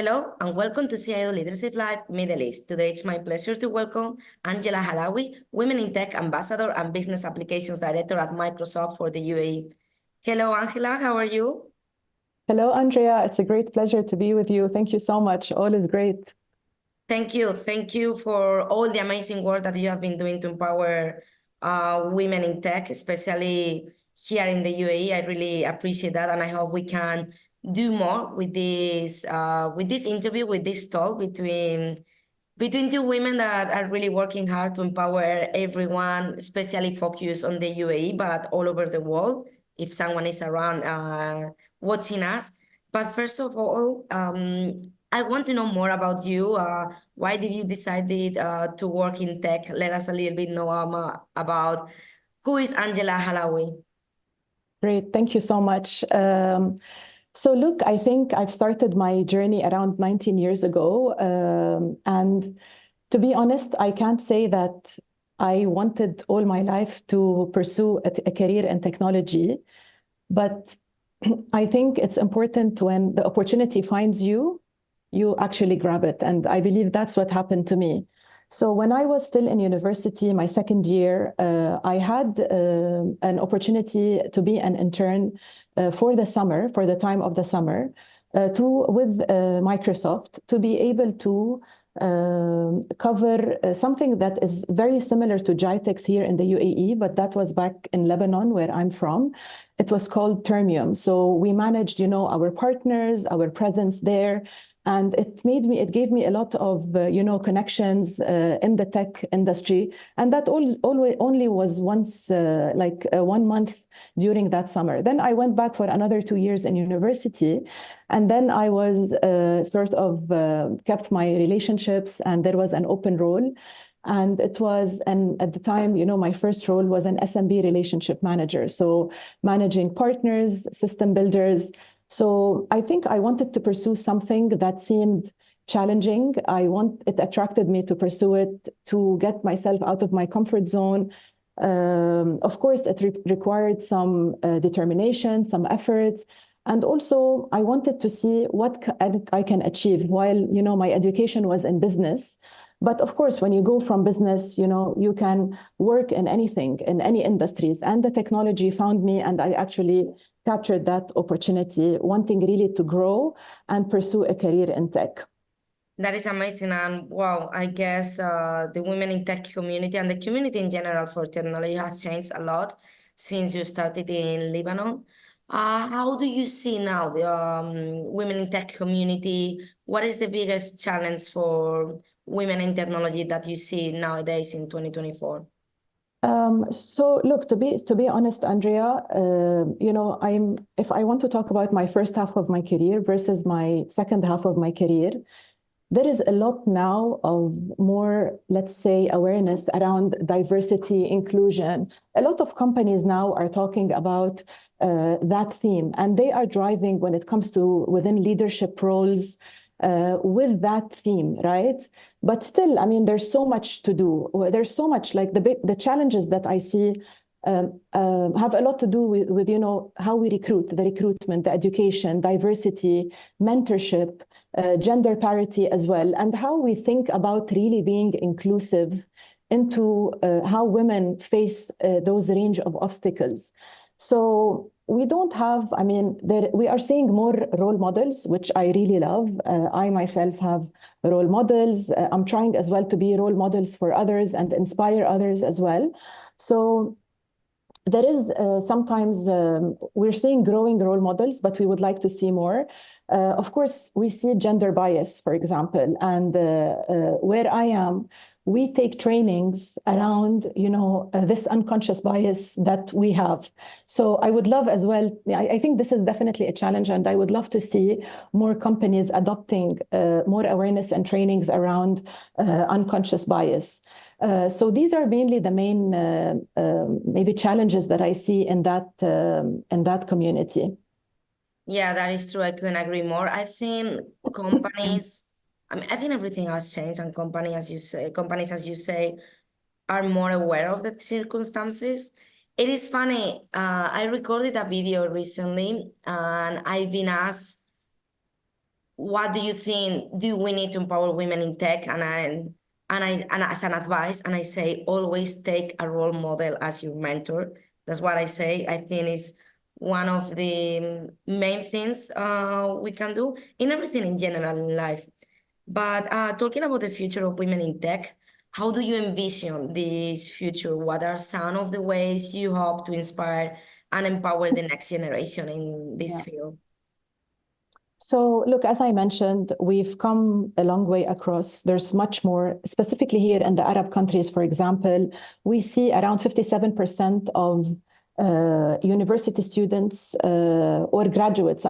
Hello and welcome to CIO Leadership Live Middle East. Today it's my pleasure to welcome Angela Halawi, Women in Tech Ambassador and Business Applications Director at Microsoft for the UAE. Hello, Angela, how are you? Hello, Andrea. It's a great pleasure to be with you. Thank you so much. All is great. Thank you. Thank you for all the amazing work that you have been doing to empower women in tech, especially here in the UAE. I really appreciate that, and I hope we can do more with this interview, with this talk between two women that are really working hard to empower everyone, especially focused on the UAE, but all over the world, if someone is around watching us. But first of all, I want to know more about you. Why did you decide to work in tech? Let us a little bit know about who is Angela Halawi. Great. Thank you so much. So look, I think I've started my journey around 19 years ago. And to be honest, I can't say that I wanted all my life to pursue a career in technology. But I think it's important when the opportunity finds you, you actually grab it. And I believe that's what happened to me. So when I was still in university, my second year, I had an opportunity to be an intern for the summer, for the time of the summer, with Microsoft to be able to cover something that is very similar to GITEX here in the UAE, but that was back in Lebanon, where I'm from. It was called Termium. So we managed, our partners, our presence there. And it gave me a lot of, connections in the tech industry. And that only was once, 1 month during that summer. Then I went back for another 2 years in university. And then I was kept my relationships, and there was an open role. And at the time, my first role was an SMB relationship manager. So managing partners, system builders. So I think I wanted to pursue something that seemed challenging. It attracted me to pursue it, to get myself out of my comfort zone. Of course, it required some determination, some effort. And also, I wanted to see what I can achieve while, my education was in business. But of course, when you go from business, you can work in anything, in any industries. And the technology found me, and I actually captured that opportunity, wanting really to grow and pursue a career in tech. That is amazing. And wow, I guess the women in tech community and the community in general for technology has changed a lot since you started in Lebanon. How do you see now the women in tech community? What is the biggest challenge for women in technology that you see nowadays in 2024? So look, to be honest, Andrea, if I want to talk about my first half of my career versus my second half of my career, there is a lot now of more, let's say, awareness around diversity, inclusion. A lot of companies now are talking about that theme, and they are driving when it comes to within leadership roles with that theme, right? But still, I mean, there's so much to do. There's so much, like the challenges that I see have a lot to do with how we recruit, the recruitment, the education, diversity, mentorship, gender parity as well, and how we think about really being inclusive into how women face those range of obstacles. So we don't have, I mean, we are seeing more role models, which I really love. I myself have role models. I'm trying as well to be role models for others and inspire others as well. So there is sometimes we're seeing growing role models, but we would like to see more. Of course, we see gender bias, for example, and where I am, we take trainings around, this unconscious bias that we have. So I would love as well, I think this is definitely a challenge, and I would love to see more companies adopting more awareness and trainings around unconscious bias. So these are mainly the main maybe challenges that I see in that community. Yeah, that is true. I couldn't agree more. I think companies, I think everything has changed, and companies, as you say, are more aware of the circumstances. It is funny. I recorded a video recently, and I've been asked what do you think? Do we need to empower women in tech? And as an advice, and I say always take a role model as your mentor. That's what I say. I think is one of the main things we can do in everything in general in life. But talking about the future of women in tech, how do you envision this future? What are some of the ways you hope to inspire and empower the next generation in this Yeah. field? So look, as I mentioned, we've come a long way across. There's much more, specifically here in the Arab countries, for example, we see around 57% of university students or graduates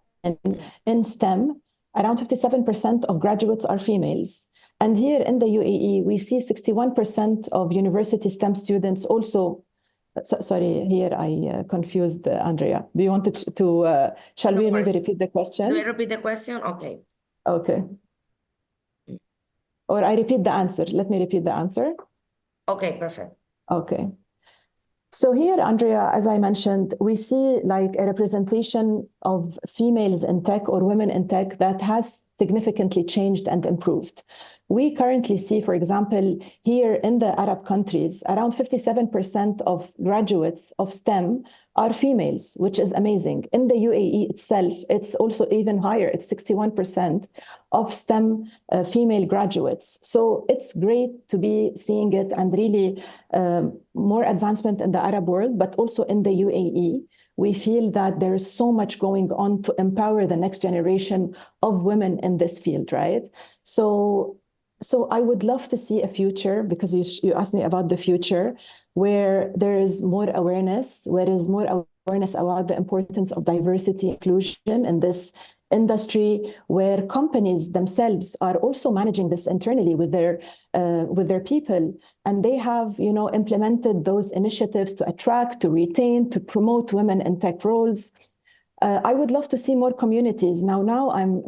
in STEM. Around 57% of graduates are females. And here in the UAE, we see 61% of university STEM students also. Sorry, here I confused Andrea. Do you want shall No we maybe worries. repeat the Do I question? repeat the question? Okay. Okay. Or I repeat the answer. Let me repeat the answer. Okay, perfect. Okay. So here, Andrea, as I mentioned, we see like a representation of females in tech or women in tech that has significantly changed and improved. We currently see, for example, here in the Arab countries, around 57% of graduates of STEM are females, which is amazing. In the UAE itself, it's also even higher. It's 61% of STEM female graduates. So it's great to be seeing it and really more advancement in the Arab world, but also in the UAE. We feel that there is so much going on to empower the next generation of women in this field, right? So I would love to see a future, because you asked me about the future, where there is more awareness, where there is more awareness about the importance of diversity, inclusion in this industry, where companies themselves are also managing this internally with their people, and they have, implemented those initiatives to attract, to retain, to promote women in tech roles. I would love to see more communities. Now I'm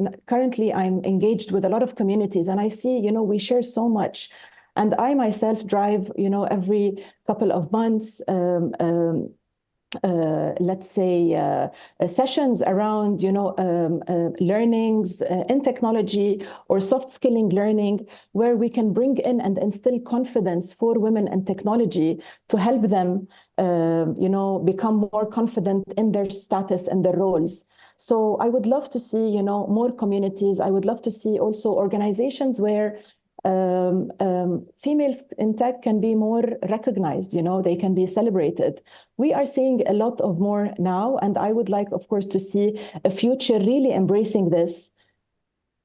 engaged with a lot of communities, and I see, we share so much. And I myself drive, every couple of months, let's say, sessions around, learnings in technology or soft skilling learning, where we can bring in and instill confidence for women in technology to help them, become more confident in their status and their roles. So I would love to see, more communities. I would love to see also organizations where females in tech can be more recognized, they can be celebrated. We are seeing a lot of more now, and I would like, of course, to see a future really embracing this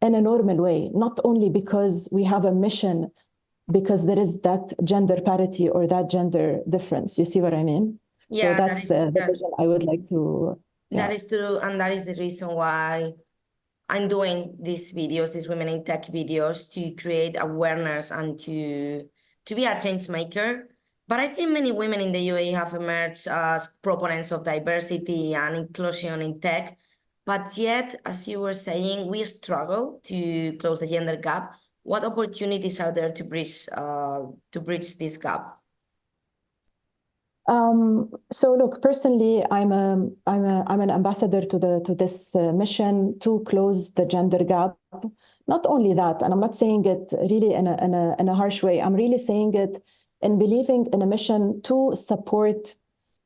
in a normal way, not only because we have a mission, because there is that gender parity or that gender difference. You see what I mean? So Yeah, that's the vision I would like to, that is true, and that is the reason why I'm doing these videos, these women in tech videos, to create awareness and to be a change maker. But I think many women in the UAE have emerged as proponents of diversity and inclusion in tech. But yet, as you were saying, we struggle to close the gender gap. What opportunities are there to bridge this gap? So look, personally, I'm an ambassador to this mission to close the gender gap. Not only that, and I'm not saying it really in a harsh way. I'm really saying it in believing in a mission to support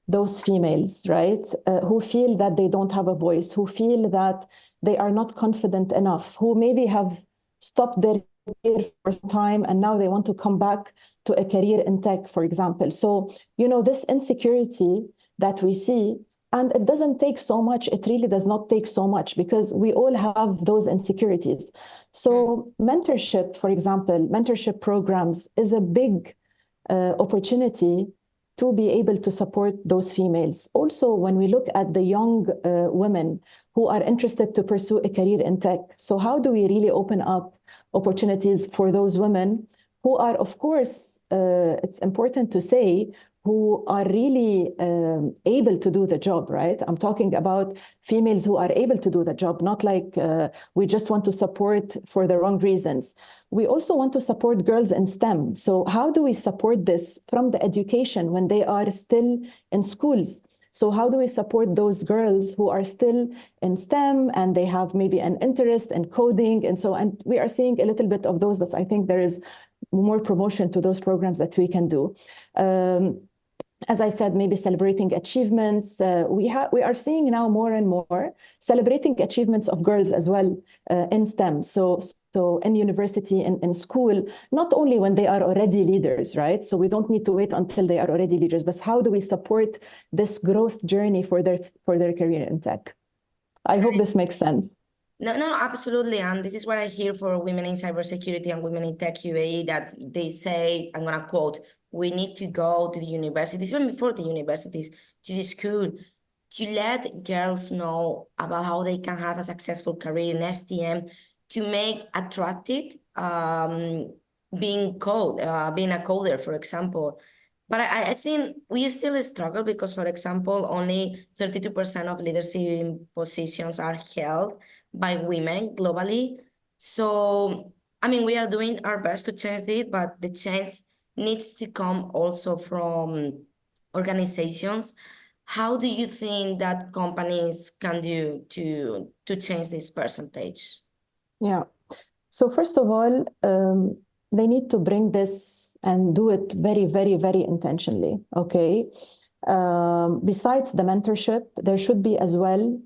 those females, right, who feel that they don't have a voice, who feel that they are not confident enough, who maybe have stopped their career for some time and now they want to come back to a career in tech, for example. So, this insecurity that we see, and it doesn't take so much, it really does not take so much, because we all have those insecurities. So mentorship, for example, mentorship programs is a big opportunity to be able to support those females. Also, when we look at the young women who are interested to pursue a career in tech, so how do we really open up opportunities for those women who are, of course, it's important to say, who are really able to do the job, right? I'm talking about females who are able to do the job, not like we just want to support for the wrong reasons. We also want to support girls in STEM. So how do we support this from the education when they are still in schools? So how do we support those girls who are still in STEM and they have maybe an interest in coding and so, and we are seeing a little bit of those, but I think there is more promotion to those programs that we can do. As I said, maybe celebrating achievements. We are seeing now more and more celebrating achievements of girls as well in STEM. So in university and in school, not only when they are already leaders, right? So we don't need to wait until they are already leaders, but how do we support this growth journey for their career in tech? I hope this makes sense. No, absolutely. And this is what I hear for women in cybersecurity and women in tech UAE, that they say, I'm going to quote, we need to go to the universities, even before the universities, to the school, to let girls know about how they can have a successful career in STEM, to make attractive being a coder, for example. But I think we still struggle because, for example, only 32% of leadership positions are held by women globally. So, I mean, we are doing our best to change this, but the change needs to come also from organizations. How do you think that companies can do to change this percentage? Yeah. So first of all, they need to bring this and do it very, very, very intentionally, okay? Besides the mentorship, there should be as well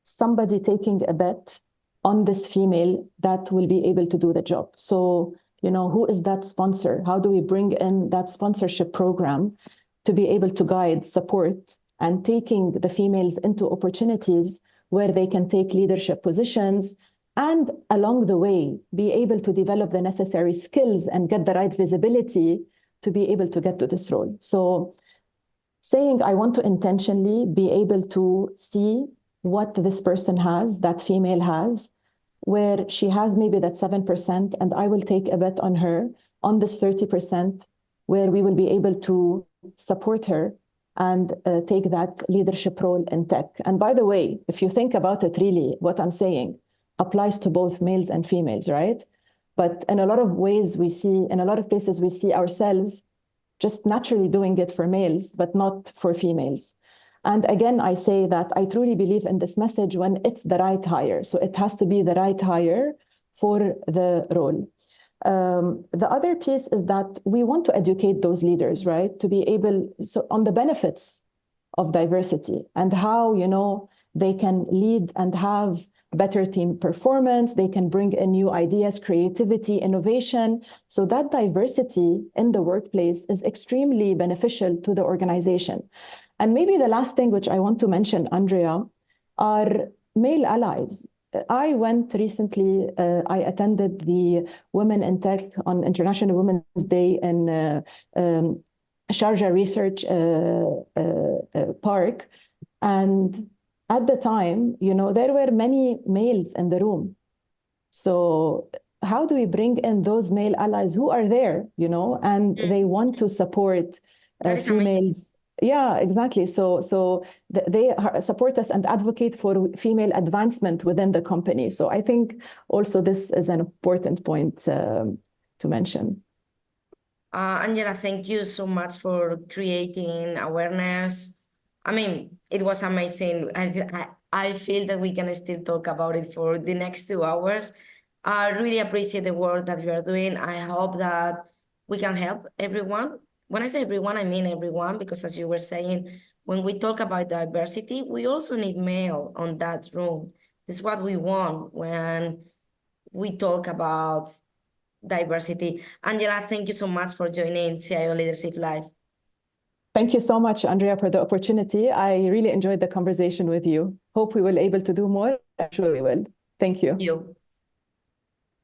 somebody taking a bet on this female that will be able to do the job. So, who is that sponsor? How do we bring in that sponsorship program to be able to guide, support, and taking the females into opportunities where they can take leadership positions, and along the way, be able to develop the necessary skills and get the right visibility to be able to get to this role. So saying, I want to intentionally be able to see what this person has, that female has, where she has maybe that 7%, and I will take a bet on her on this 30%, where we will be able to support her and take that leadership role in tech. And by the way, if you think about it, really, what I'm saying applies to both males and females, right? But in a lot of ways, in a lot of places, we see ourselves just naturally doing it for males, but not for females. And again, I say that I truly believe in this message when it's the right hire. So it has to be the right hire for the role. The other piece is that we want to educate those leaders, right? To be able, so on the benefits of diversity and how, they can lead and have better team performance, they can bring in new ideas, creativity, innovation. So that diversity in the workplace is extremely beneficial to the organization. And maybe the last thing which I want to mention, Andrea, are male allies. I went recently, I attended the Women in Tech on International Women's Day in Sharjah Research Park. And at the time, there were many males in the room. So how do we bring in those male allies who are there, and they want to support females? Amazing. Yeah, exactly. So they support us and advocate for female advancement within the company. So I think also this is an important point to mention. Angela, thank you so much for creating awareness. I mean, it was amazing. I feel that we can still talk about it for the next 2 hours. I really appreciate the work that you are doing. I hope that we can help everyone. When I say everyone, I mean everyone, because as you were saying, when we talk about diversity, we also need male on that room. This is what we want when we talk about diversity. Angela, thank you so much for joining CIO Leadership Live. Thank you so much, Andrea, for the opportunity. I really enjoyed the conversation with you. Hope we will be able to do more. I'm sure we will. Thank you. Thank you.